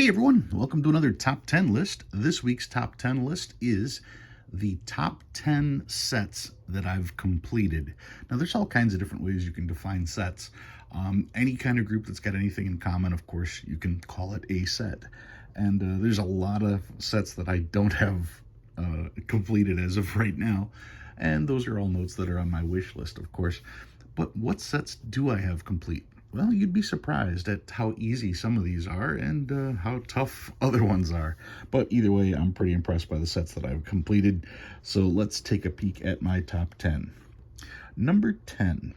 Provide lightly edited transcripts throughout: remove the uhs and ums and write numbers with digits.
Hey everyone, welcome to another top 10 list. This week's top 10 list is the top 10 sets that I've completed. Now there's all kinds of different ways you can define sets. Any kind of group that's got anything in common, of course, you can call it a set. And there's a lot of sets that I don't have completed as of right now. And those are all notes that are on my wish list, of course. But what sets do I have complete? Well, you'd be surprised at how easy some of these are and how tough other ones are. But either way, I'm pretty impressed by the sets that I've completed. So let's take a peek at my top 10. Number 10.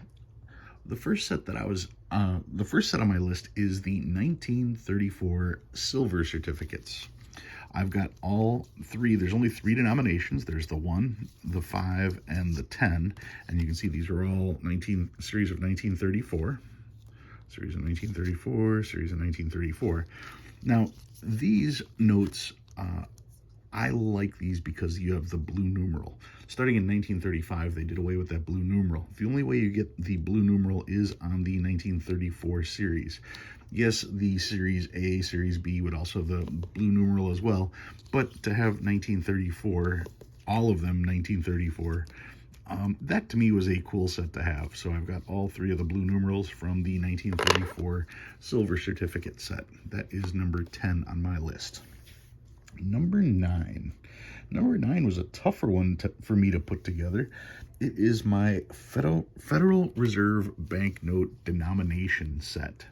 The first set on my list is the 1934 silver certificates. I've got all three. There's only three denominations. There's the 1, the 5, and the 10. And you can see these are all series of 1934. Series of 1934, series of 1934. Now, these notes, I like these because you have the blue numeral. Starting in 1935, they did away with that blue numeral. The only way you get the blue numeral is on the 1934 series. Yes, the Series A, Series B would also have the blue numeral as well, but to have 1934, all of them 1934, that to me was a cool set to have. So I've got all three of the blue numerals from the 1934 silver certificate set. That is number 10 on my list. Number 9. Number 9 was a tougher one for me to put together. It is my Federal Reserve banknote denomination set.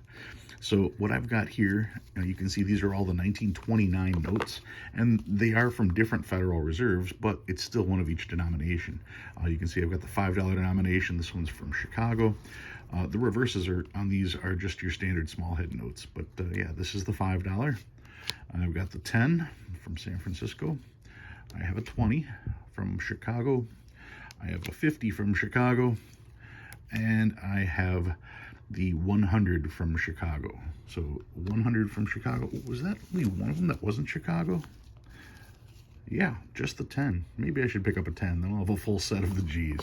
So what I've got here, you can see these are all the 1929 notes, and they are from different Federal Reserves, but it's still one of each denomination. You can see I've got the $5 denomination. This one's from Chicago. The reverses on these are just your standard small head notes, but yeah, this is the $5. I've got the 10 from San Francisco. I have a 20 from Chicago. I have a 50 from Chicago, and I have the 100 from Chicago. So 100 from Chicago. Was that only one of them that wasn't Chicago? Yeah, just the 10. Maybe I should pick up a 10. Then I'll have a full set of the G's.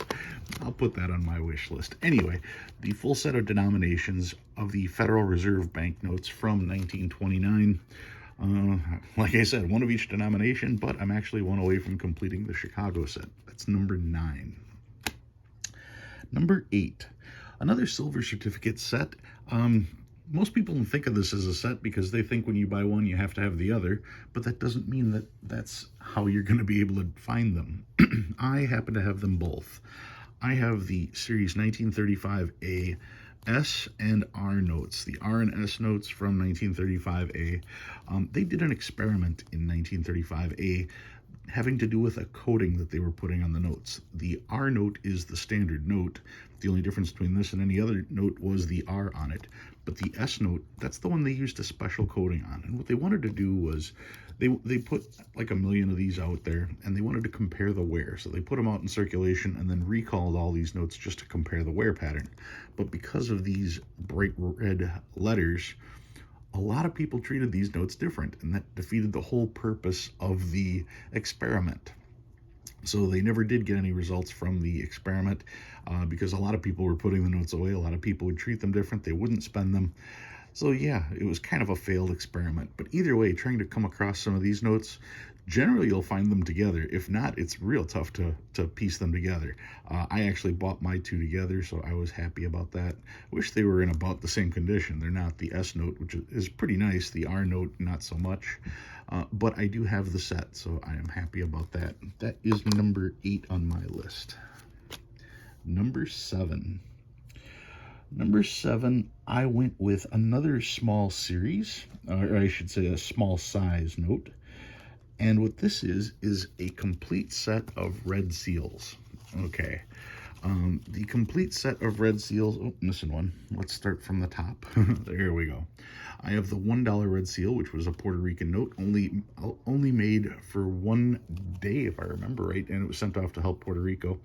I'll put that on my wish list. Anyway, the full set of denominations of the Federal Reserve banknotes from 1929. Like I said, one of each denomination, but I'm actually one away from completing the Chicago set. That's number 9. Number 8. Another silver certificate set. Most people don't think of this as a set because they think when you buy one, you have to have the other, but that doesn't mean that that's how you're going to be able to find them. I happen to have them both. I have the Series 1935A S and R notes, the R and S notes from 1935A. They did an experiment in 1935A having to do with a coating that they were putting on the notes. The R note is the standard note. The only difference between this and any other note was the R on it. But the S note, that's the one they used a special coating on. And what they wanted to do was they put like 1 million of these out there, and they wanted to compare the wear. So they put them out in circulation and then recalled all these notes just to compare the wear pattern. But because of these bright red letters, a lot of people treated these notes different, and that defeated the whole purpose of the experiment. So they never did get any results from the experiment because a lot of people were putting the notes away. A lot of people would treat them different. They wouldn't spend them. So yeah, it was kind of a failed experiment. But either way, trying to come across some of these notes, generally you'll find them together. If not, it's real tough to piece them together. I actually bought my two together, so I was happy about that. Wish they were in about the same condition. They're not. The S note, which is pretty nice. The R note, not so much. But I do have the set, so I am happy about that. That is number 8 on my list. Number 7. Number 7, I went with another small series, or I should say a small size note. And what this is a complete set of red seals. Okay. The complete set of red seals. Oh, missing one. Let's start from the top. There we go. I have the $1 red seal, which was a Puerto Rican note, only made for 1 day, if I remember right, and it was sent off to help Puerto Rico.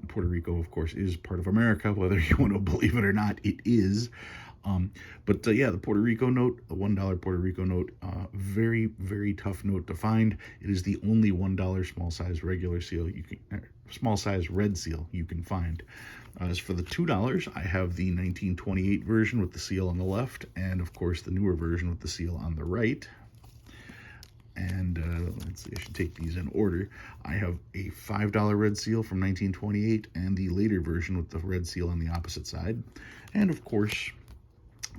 Puerto Rico, of course, is part of America, whether you want to believe it or not, it is. But yeah, the Puerto Rico note, the $1 Puerto Rico note, very, very tough note to find. It is the only $1 small size regular seal you can, small size red seal you can find. As for the $2, I have the 1928 version with the seal on the left, and of course the newer version with the seal on the right. And let's see, I should take these in order. I have a $5 red seal from 1928 and the later version with the red seal on the opposite side. And of course,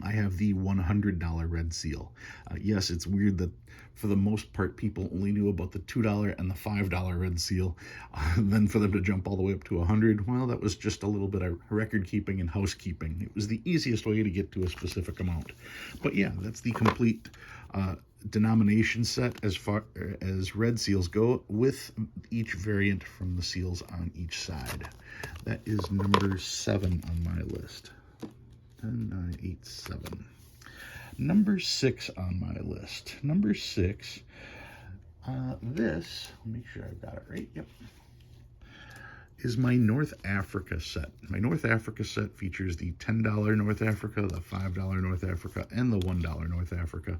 I have the $100 red seal. Yes, it's weird that for the most part people only knew about the $2 and the $5 red seal. Then for them to jump all the way up to 100, well, that was just a little bit of record keeping and housekeeping. It was the easiest way to get to a specific amount. But yeah, that's the complete denomination set as far as red seals go, with each variant from the seals on each side. That is number 7 on my list. 10, 9, 8, 7. Number 6 on my list. Number 6, this, make sure I've got it right, yep, is my North Africa set. My North Africa set features the $10 North Africa, the $5 North Africa, and the $1 North Africa.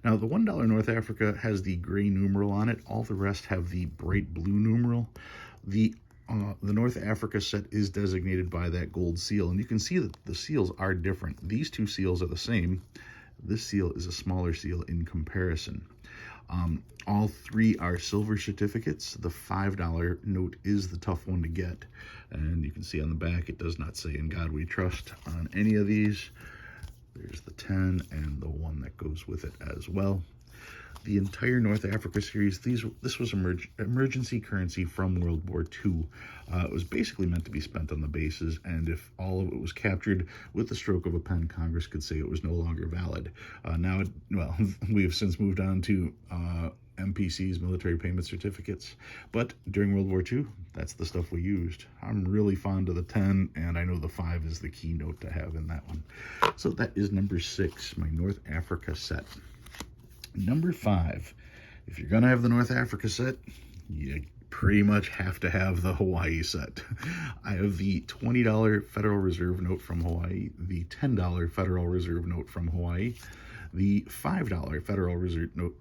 Now, the $1 North Africa has the gray numeral on it. All the rest have the bright blue numeral. The North Africa set is designated by that gold seal, and you can see that the seals are different. These two seals are the same. This seal is a smaller seal in comparison. All three are silver certificates. The $5 note is the tough one to get, and you can see on the back it does not say "In God We Trust" on any of these. There's the 10 and the 1 that goes with it as well. The entire North Africa series, this was emergency currency from World War II. It was basically meant to be spent on the bases, and if all of it was captured with the stroke of a pen, Congress could say it was no longer valid. Now, we have since moved on to MPCs, military payment certificates, but during World War II, that's the stuff we used. I'm really fond of the 10, and I know the 5 is the key note to have in that one. So that is number 6, my North Africa set. Number 5, if you're gonna have the North Africa set, you pretty much have to have the Hawaii set. I have the $20 Federal Reserve note from Hawaii, the $10 Federal Reserve note from Hawaii, the $5 Federal Reserve note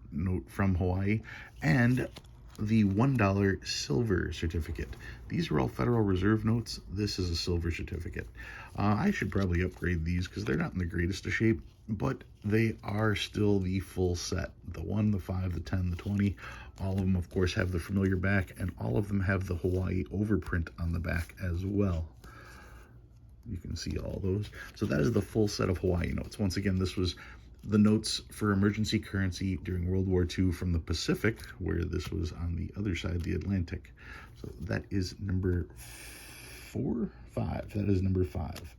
from Hawaii, and the $1 silver certificate. These are all Federal Reserve notes. This is a silver certificate. I should probably upgrade these because they're not in the greatest of shape, but they are still the full set. The 1, the 5, the 10, the 20, all of them, of course, have the familiar back, and all of them have the Hawaii overprint on the back as well. You can see all those. So that is the full set of Hawaii notes. Once again, this was the notes for emergency currency during World War II from the Pacific, where this was on the other side of the Atlantic. So that is number 4, 5. That is number 5.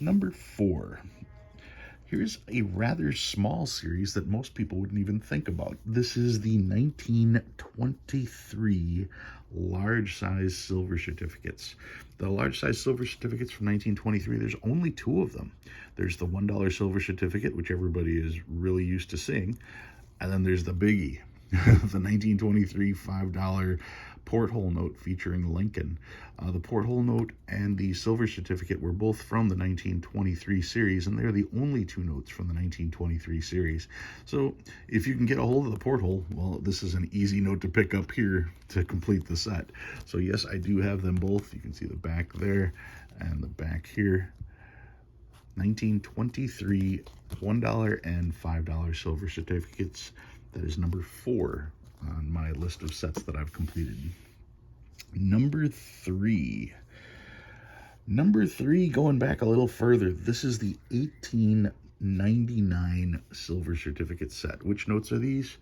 Number 4. Here's a rather small series that most people wouldn't even think about. This is the 1923 large size silver certificates. The large size silver certificates from 1923, there's only 2 of them. There's the $1 silver certificate, which everybody is really used to seeing, and then there's the biggie, the 1923 $5 porthole note featuring Lincoln. The porthole note and the silver certificate were both from the 1923 series, and they're the only 2 notes from the 1923 series. So if you can get a hold of the porthole, well, this is an easy note to pick up here to complete the set. So yes, I do have them both. You can see the back there and the back here. 1923 $1 and $5 silver certificates. That is number 4 on my list of sets that I've completed. Number 3, going back a little further, this is the 1899 silver certificate set. Which notes are these?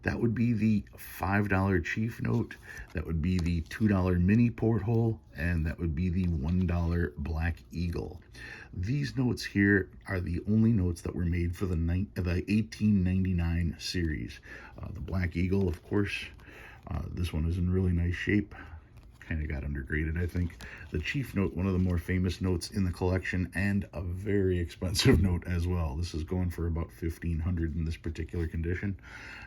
That would be the $5 Chief note, that would be the $2 mini porthole, and that would be the $1 Black Eagle. These notes here are the only notes that were made for the 1899 series. The Black Eagle, of course, this one is in really nice shape. Kind of got undergraded, I think. The Chief note, one of the more famous notes in the collection, and a very expensive note as well. This is going for about $1,500 in this particular condition.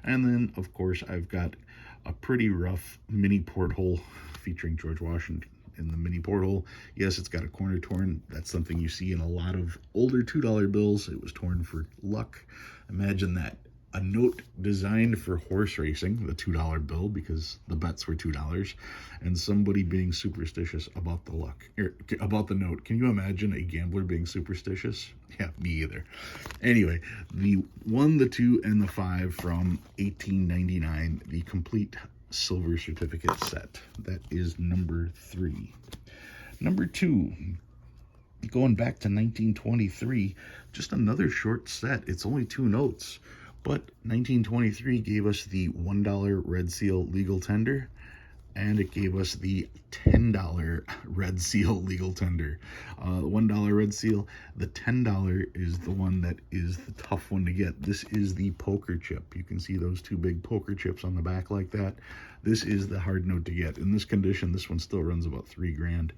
And then, of course, I've got a pretty rough mini porthole featuring George Washington in the mini porthole. Yes, it's got a corner torn. That's something you see in a lot of older $2 bills. It was torn for luck. Imagine that. a note designed for horse racing, the $2 bill, because the bets were $2, and somebody being superstitious about the luck, about the note. Can you imagine a gambler being superstitious? Yeah, me either. Anyway, the 1, the 2, and the 5 from 1899, the complete silver certificate set. That is number 3. Number 2, going back to 1923, just another short set. It's only 2 notes. But 1923 gave us the $1 Red Seal legal tender, and it gave us the $10 Red Seal legal tender. The $1 Red Seal, the $10 is the one that is the tough one to get. This is the poker chip. You can see those 2 big poker chips on the back like that. This is the hard note to get. In this condition, this one still runs about $3,000.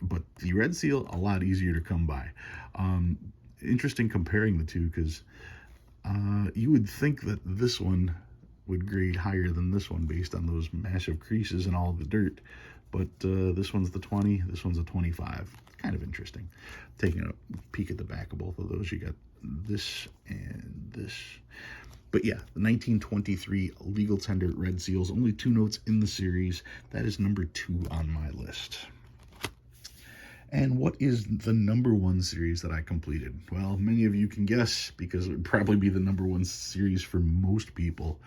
But the Red Seal, a lot easier to come by. Interesting comparing the two, because you would think that this one would grade higher than this one based on those massive creases and all the dirt. But this one's the 20, this one's a 25. Kind of interesting. Taking a peek at the back of both of those, you got this and this. But yeah, the 1923 legal tender Red Seals, only 2 notes in the series. That is number 2 on my list. And what is the number 1 series that I completed? Well, many of you can guess, because it would probably be the number 1 series for most people.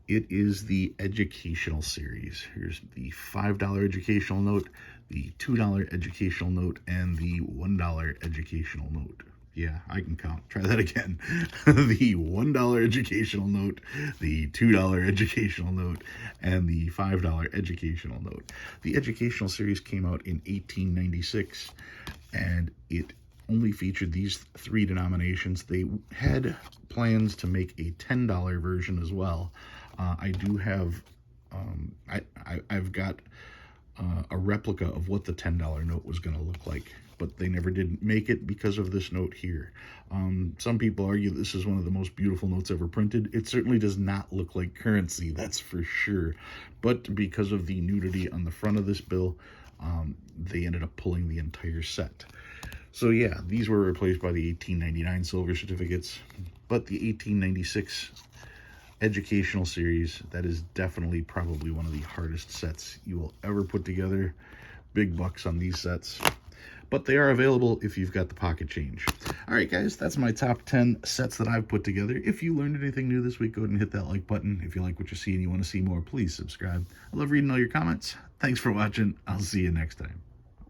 It is the educational series. Here's the $5 educational note, the $2 educational note, and the $1 educational note. Yeah, I can count. Try that again. The $1 educational note, the $2 educational note, and the $5 educational note. The educational series came out in 1896, and it only featured these 3 denominations. They had plans to make a $10 version as well. I do have, I've got a replica of what the $10 note was going to look like, but they never did make it because of this note here. Some people argue this is one of the most beautiful notes ever printed. It certainly does not look like currency, that's for sure. But because of the nudity on the front of this bill, they ended up pulling the entire set. So yeah, these were replaced by the 1899 silver certificates, but the 1896 educational series, that is definitely probably one of the hardest sets you will ever put together. Big bucks on these sets, but they are available if you've got the pocket change. All right, guys, that's my top 10 sets that I've put together. If you learned anything new this week, go ahead and hit that like button. If you like what you see and you want to see more, please subscribe. I love reading all your comments. Thanks for watching. I'll see you next time.